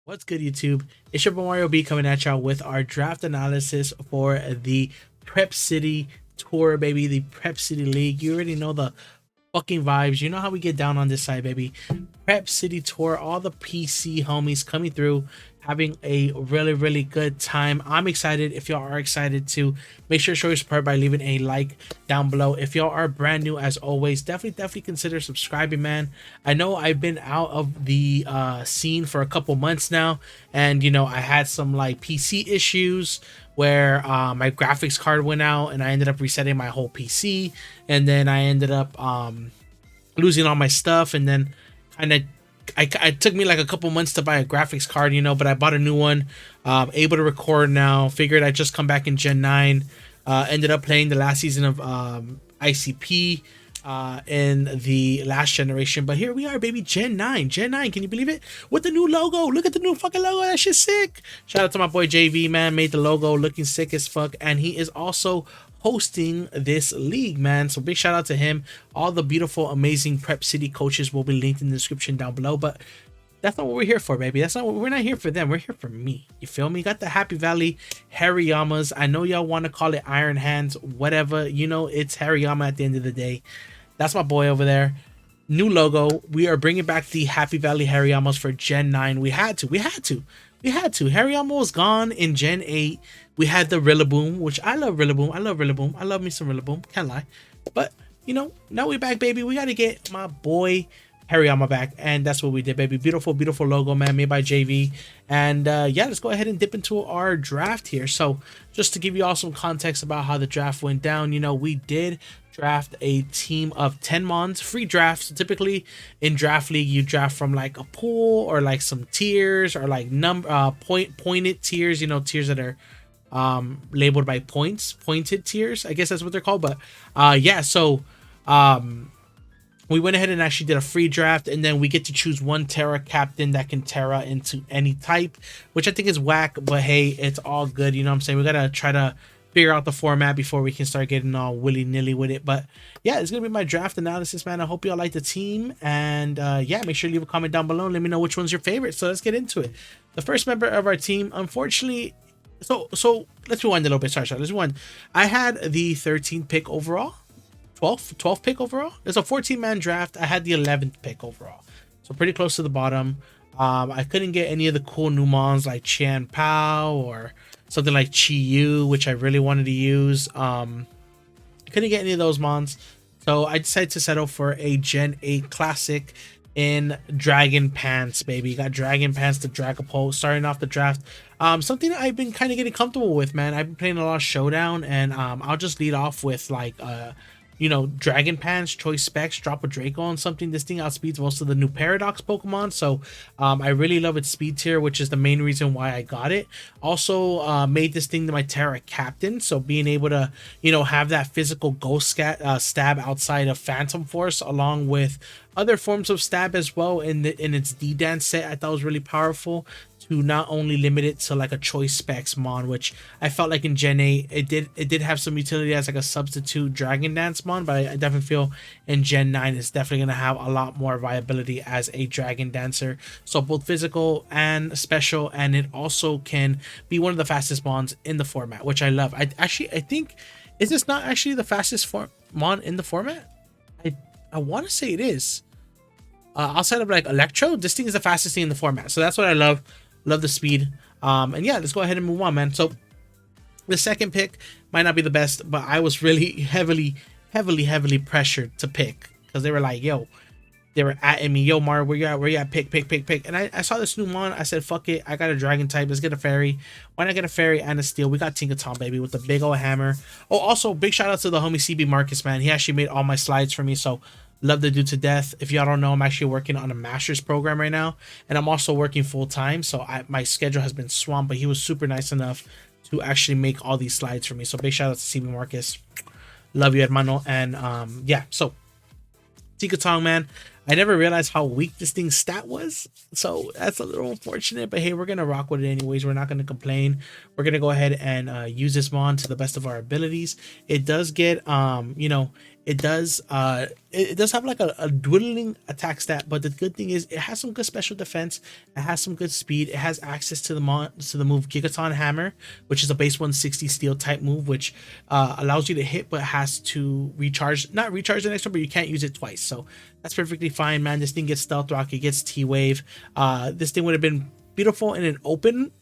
What's good, YouTube? It's your boy Mario B coming at y'all with our draft analysis for the Prep City Tour, baby. The Prep City League. You already know the fucking vibes. You know how we get down on this side, baby. Prep City Tour. All the PC homies coming through, having a really good time. I'm excited. If y'all are excited too, make sure to show your support by leaving a like down below. If y'all are brand new, as always, definitely consider subscribing, man. I know I've been out of the scene for a couple months now, and you know, I had some like PC issues where my graphics card went out and I ended up resetting my whole PC, and then I ended up losing all my stuff, and then kind of it took me like a couple months to buy a graphics card, you know, but I bought a new one, able to record now. Figured I'd just come back in Gen 9. Ended up playing the last season of ICP in the last generation, but here we are, baby. Gen 9, can you believe it? With the new logo. Look at the new fucking logo. That shit's sick. Shout out to my boy JV, man. Made the logo looking sick as fuck, and he is also hosting this league, man. So big shout out to him. All the beautiful, amazing Prep City coaches will be linked in the description down below, but that's not what we're here for, baby. That's not what we're not here for them. We're here for me. You feel me? Got the Happy Valley Hariyamas. I know y'all want to call it Iron Hands, whatever. You know, it's Hariyama at the end of the day. That's my boy over there. New logo. We are bringing back the Happy Valley Hariyamas for Gen 9. We had to. Hariyama was gone in Gen 8. We had the Rillaboom, which I love Rillaboom. I love me some Rillaboom. Can't lie. But, you know, now we're back, baby. We got to get my boy Hariyama back, and that's what we did, baby. Beautiful logo, man, made by JV. And yeah, let's go ahead and dip into our draft here. So just to give you all some context about how the draft went down, you know, we did draft a team of 10 mons, free drafts. So typically in draft league, you draft from like a pool or like some tiers or like pointed tiers, you know, tiers that are labeled by pointed tiers, I guess that's what they're called. But yeah, so we went ahead and actually did a free draft, and then we get to choose one Terra captain that can Terra into any type, which I think is whack, but hey, it's all good. You know what I'm saying? We gotta try to figure out the format before we can start getting all willy-nilly with it. But yeah, it's gonna be my draft analysis, man. I hope y'all like the team, and yeah, make sure to leave a comment down below and let me know which one's your favorite. So let's get into it. The first member of our team, unfortunately, so let's rewind a little bit. Sorry, let's rewind. I had the 13th pick overall. 12th pick overall. It's a 14-man draft. I had the 11th pick overall, so pretty close to the bottom. I couldn't get any of the cool new mons like Chan Pao or something like Chi Yu, which I really wanted to use. I couldn't get any of those mons, so I decided to settle for a Gen 8 classic in Dragon Pants, baby. Got Dragon Pants to Dragapult starting off the draft. Something I've been kind of getting comfortable with, man. I've been playing a lot of Showdown, and I'll just lead off with like you know, Dragon Pants, Choice Specs, drop a Draco on something. This thing outspeeds most of the new Paradox Pokemon, so I really love its speed tier, which is the main reason why I got it. Also made this thing to my Terra Captain, so being able to, you know, have that physical ghost stab outside of Phantom Force, along with other forms of stab as well in its D-Dance set, I thought was really powerful, to not only limit it to like a Choice Specs mon, which I felt like in Gen 8 it did have some utility as like a substitute Dragon Dance mon, but I definitely feel in Gen 9 it's definitely going to have a lot more viability as a Dragon Dancer. So both physical and special, and it also can be one of the fastest mons in the format, which I love. I think, is this not actually the fastest mon in the format? I want to say it is. Outside of like Electro, this thing is the fastest thing in the format, so that's what I love. Love the speed. And yeah, let's go ahead and move on, man. So the second pick might not be the best, but I was really heavily pressured to pick, because they were like, yo, they were at me, yo, Mario, where you at, pick. And I saw this new mon. I said, fuck it, I got a dragon type, let's get a fairy. Why not get a fairy and a steel? We got Tinkaton, baby, with the big old hammer. Oh, also big shout out to the homie CB Marcus, man. He actually made all my slides for me, so love the dude to death. If y'all don't know, I'm actually working on a master's program right now, and I'm also working full-time, so my schedule has been swamped, but he was super nice enough to actually make all these slides for me. So big shout out to CB Marcus. Love you, hermano. And yeah, so Tinkaton, man, I never realized how weak this thing's stat was, so that's a little unfortunate, but hey, we're gonna rock with it anyways. We're not gonna complain. We're gonna go ahead and use this mon to the best of our abilities. It does get you know, It does it does have like a dwindling attack stat, but the good thing is it has some good special defense, it has some good speed, it has access to the move Gigaton Hammer, which is a base 160 steel type move, which allows you to hit but has to recharge, not recharge the next one, but you can't use it twice. So that's perfectly fine, man. This thing gets Stealth Rock, it gets T-Wave. This thing would have been beautiful in an open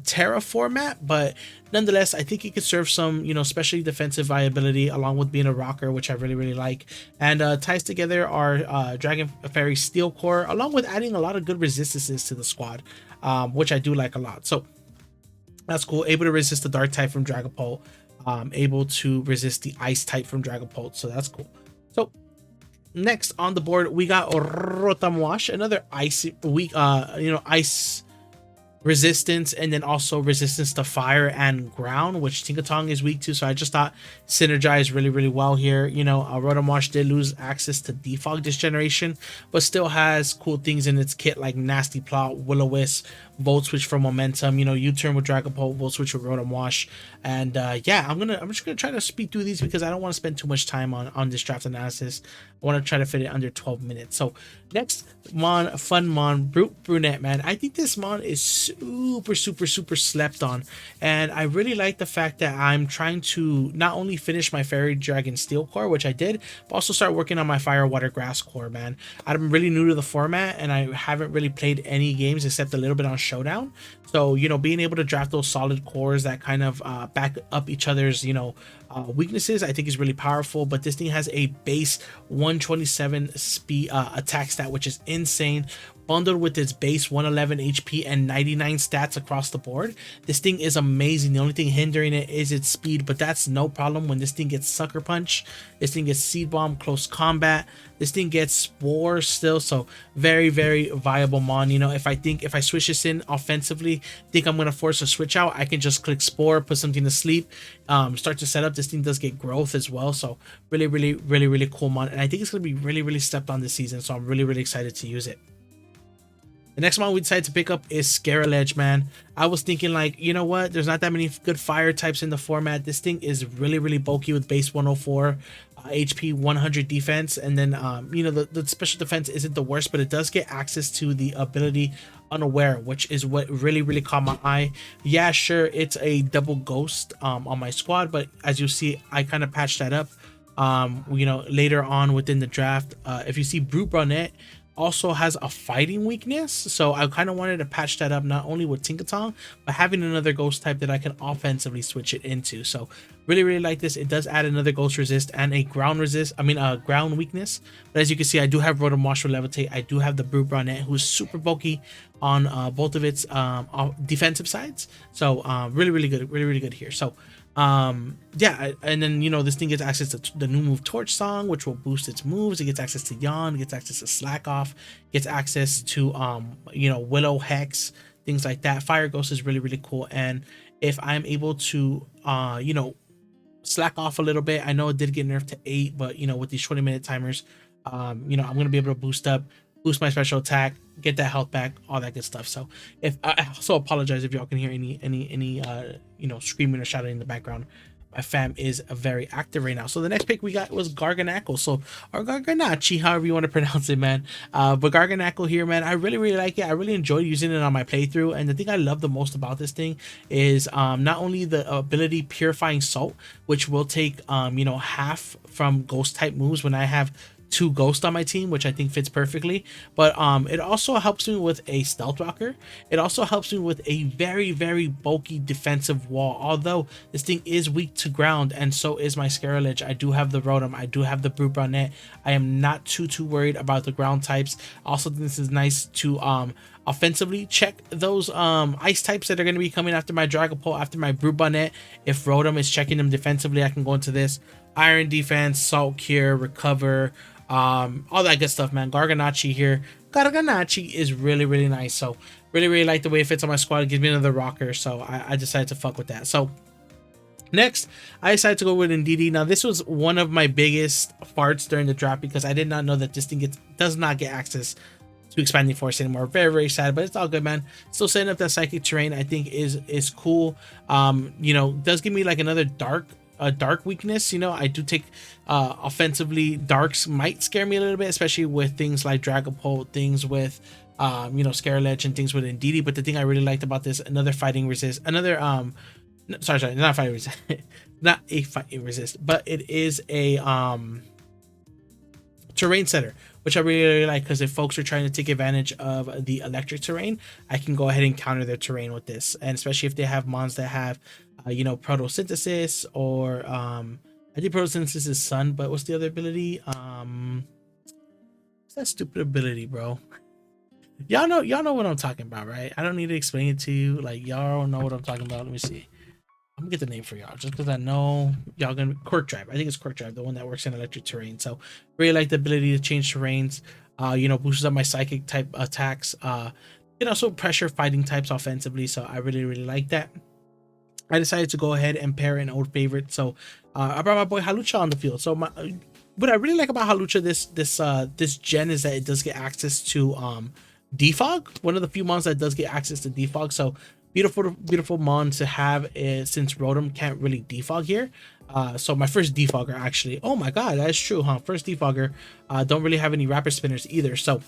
Terra format, but nonetheless I think it could serve some, you know, especially defensive viability along with being a rocker, which I really like, and ties together our Dragon Fairy Steel Core along with adding a lot of good resistances to the squad, which I do like a lot. So that's cool. Able to resist the dark type from Dragapult, able to resist the ice type from Dragapult, so that's cool. So next on the board we got Rotom, another ice weak you know, ice resistance, and then also resistance to fire and ground, which Tinkaton is weak to. So I just thought synergized really well here. You know, Rotom did lose access to defog this generation, but still has cool things in its kit like Nasty Plot, Will-O-Wisp, Volt Switch for momentum, you know, U-turn with Dragapult, Volt Switch with Rotom, and yeah, I'm just gonna try to speed through these because I don't want to spend too much time on this draft analysis. I want to try to fit it under 12 minutes. So next fun mon, Brunette, man. I think this mon is super slept on, and I really like the fact that I'm trying to not only finish my Fairy Dragon Steel core, which I did, but also start working on my Fire Water Grass core, man. I'm really new to the format and I haven't really played any games except a little bit on Showdown. So, you know, being able to draft those solid cores that kind of back up each other's, you know, weaknesses, I think is really powerful. But this thing has a base 127 speed attack stat, which is insane, bundled with its base 111 HP and 99 stats across the board. This thing is amazing. The only thing hindering it is its speed, but that's no problem when this thing gets Sucker Punch. This thing gets Seed Bomb, Close Combat. This thing gets Spore still, so very viable mon. You know, if I switch this in offensively, think I'm gonna force a switch out, I can just click Spore, put something to sleep, start to set up. This thing does get growth as well, so really cool mon, and I think it's gonna be really stepped on this season, so I'm really excited to use it. The next one we decided to pick up is Scarlet, man. I was thinking like, you know what? There's not that many good fire types in the format. This thing is really bulky with base 104 HP, 100 defense, and then you know, the special defense isn't the worst, but it does get access to the ability Unaware, which is what really caught my eye. Yeah, sure, it's a double ghost on my squad, but as you see, I kind of patched that up you know, later on within the draft. If you see, Brunette also has a fighting weakness, so I kind of wanted to patch that up, not only with Tinkaton, but having another ghost type that I can offensively switch it into. So really like this. It does add another ghost resist and a ground resist, ground weakness. But as you can see, I do have Rotom with Levitate. I do have the Brunette, who's super bulky on both of its defensive sides. So really good here. So yeah, and then, you know, this thing gets access to the new move Torch Song, which will boost its moves. It gets access to Yawn, it gets access to Slack Off, gets access to you know, Willow, Hex, things like that. Fire Ghost is really cool, and if I'm able to you know, slack off a little bit, I know it did get nerfed to 8, but you know, with these 20-minute timers, you know, I'm gonna be able to boost my special attack, get that health back, all that good stuff. So if I also apologize if y'all can hear any you know, screaming or shouting in the background. My fam is very active right now. So the next pick we got was Garganacl, so, or Garganachi, however you want to pronounce it, man. But Garganacl here, man, I really like it. I really enjoyed using it on my playthrough, and the thing I love the most about this thing is not only the ability Purifying Salt, which will take you know, half from ghost type moves when I have 2 ghosts on my team, which I think fits perfectly, but it also helps me with a stealth rocker. It also helps me with a very bulky defensive wall, although this thing is weak to ground, and so is my Scarlet. I do have the Rotom, I do have the Brunette. I am not too worried about the ground types. Also, this is nice to offensively check those ice types that are going to be coming after my Dragapult, after my Brunette. If Rotom is checking them defensively, I can go into this Iron Defense, Salt Cure, Recover, all that good stuff, man. Garganachi here. Garganachi is really nice. So really like the way it fits on my squad. It gives me another rocker, so I decided to fuck with that. So next, I decided to go with Indeedee. Now, this was one of my biggest farts during the draft because I did not know that this thing does not get access to Expanding Force anymore. Very sad, but it's all good, man. Still setting up that Psychic Terrain, I think is cool. You know, does give me like another dark dark weakness. You know, I do take offensively, darks might scare me a little bit, especially with things like Dragapult, things with you know, Scarlet and things with Indeedee. But the thing I really liked about this, another fighting resist, another sorry, not fighting resist, not a fighting resist, but it is a terrain setter, which I really like, because if folks are trying to take advantage of the electric terrain, I can go ahead and counter their terrain with this. And especially if they have mons that have you know, photosynthesis, or I think photosynthesis is sun, but what's the other ability? What's that stupid ability, bro? Y'all know what I'm talking about, right? I don't need to explain it to you. Like, y'all know what I'm talking about. Let me see. I'm gonna get the name for y'all, just because I know y'all gonna Quirk Drive. I think it's Quirk Drive, the one that works in electric terrain. So really like the ability to change terrains. You know, boosts up my psychic type attacks. Can also pressure fighting types offensively. So I really like that. I decided to go ahead and pair an old favorite. So I brought my boy Hawlucha on the field. So what I really like about Hawlucha this gen is that it does get access to defog, one of the few mons that does get access to defog. So beautiful mon to have, since Rotom can't really defog here. So my first defogger, actually, oh my god, that's true, huh? First defogger. Don't really have any rapid spinners either, so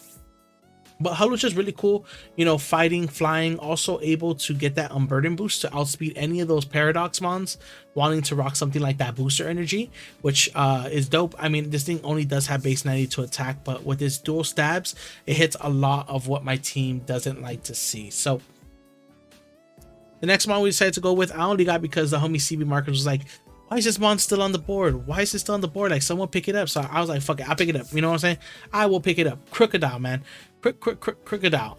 but Hawlucha is really cool, you know, fighting, flying, also able to get that unburden boost to outspeed any of those paradox mons wanting to rock something like that booster energy, which is dope. I mean, this thing only does have base 90 to attack, but with its dual stabs, it hits a lot of what my team doesn't like to see. So the next mon we decided to go with, I only got because the homie CB Marcus was like, why is this mon still on the board? Why is it still on the board? Like, someone pick it up. So I was like, fuck it, I'll pick it up. You know what I'm saying? I will pick it up. Crocodile, man. Crocodile.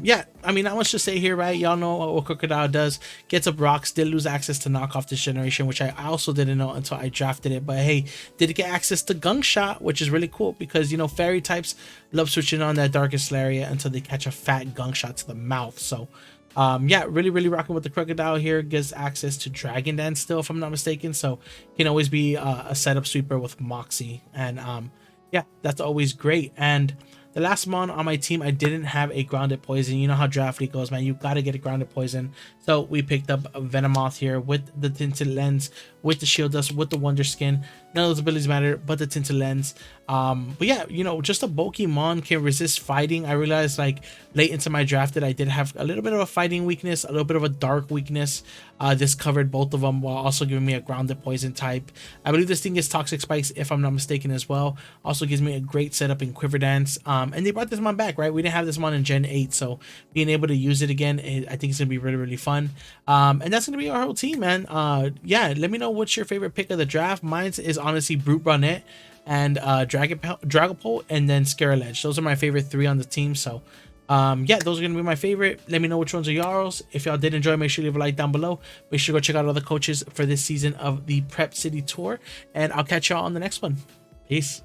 Yeah, I mean, not much to say here, right? Y'all know what Crocodile does. Gets up rocks, did lose access to knock off this generation, which I also didn't know until I drafted it. But hey, did get access to Gunk Shot, which is really cool because, you know, fairy types love switching on that Darkest Lariat until they catch a fat Gunk Shot to the mouth. So yeah, really rocking with the Crocodile here. Gives access to Dragon Dance still, if I'm not mistaken, so can always be a setup sweeper with Moxie. And yeah, that's always great. And the last mon on my team, I didn't have a grounded poison. You know how draft league goes, man. You got to get a grounded poison. So we picked up a Venomoth here with the Tinted Lens, with the Shield Dust, with the Wonder Skin. None of those abilities matter, but the Tinted Lens. But yeah, you know, just a bulky mon can resist fighting. I realized, like, late into my draft that I did have a little bit of a fighting weakness, a little bit of a dark weakness. This covered both of them while also giving me a grounded poison type. I believe this thing is Toxic Spikes, if I'm not mistaken, as well. Also gives me a great setup in Quiver Dance. And they brought this mon back, right? We didn't have this mon in Gen 8, so being able to use it again, I think it's gonna be really fun. And that's gonna be our whole team, man. Yeah, let me know what's your favorite pick of the draft. Mine is honestly Brute Bonnet and Dragapult, and then Scarlet. Those are my favorite three on the team. So yeah, those are gonna be my favorite. Let me know which ones are y'all's. If y'all did enjoy, make sure you leave a like down below. Make sure to go check out other coaches for this season of the Prep City Tour, and I'll catch y'all on the next one. Peace.